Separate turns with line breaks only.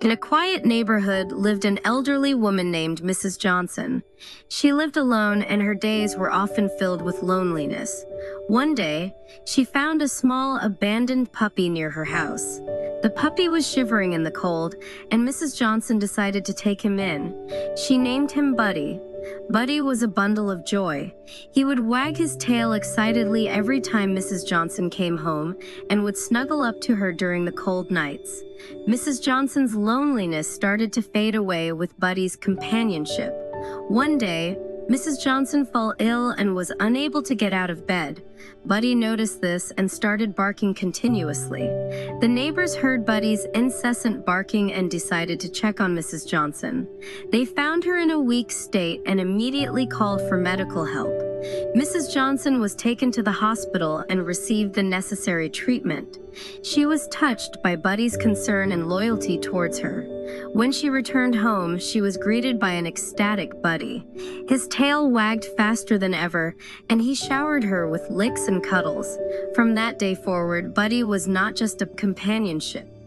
In a quiet neighborhood lived an elderly woman named Mrs. Johnson. She lived alone and her days were often filled with loneliness. One day, she found a small abandoned puppy near her house. The puppy was shivering in the cold, and Mrs. Johnson decided to take him in. She named him Buddy. Buddy was a bundle of joy. He would wag his tail excitedly every time Mrs. Johnson came home and would snuggle up to her during the cold nights. Mrs. Johnson's loneliness started to fade away with Buddy's companionship. One day, Mrs. Johnson fell ill and was unable to get out of bed. Buddy noticed this and started barking continuously. The neighbors heard Buddy's incessant barking and decided to check on Mrs. Johnson. They found her in a weak state and immediately called for medical help. Mrs. Johnson was taken to the hospital and received the necessary treatment. She was touched by Buddy's concern and loyalty towards her. When she returned home, she was greeted by an ecstatic Buddy. His tail wagged faster than ever, and he showered her with licks and cuddles. From that day forward, Buddy was not just a companionship.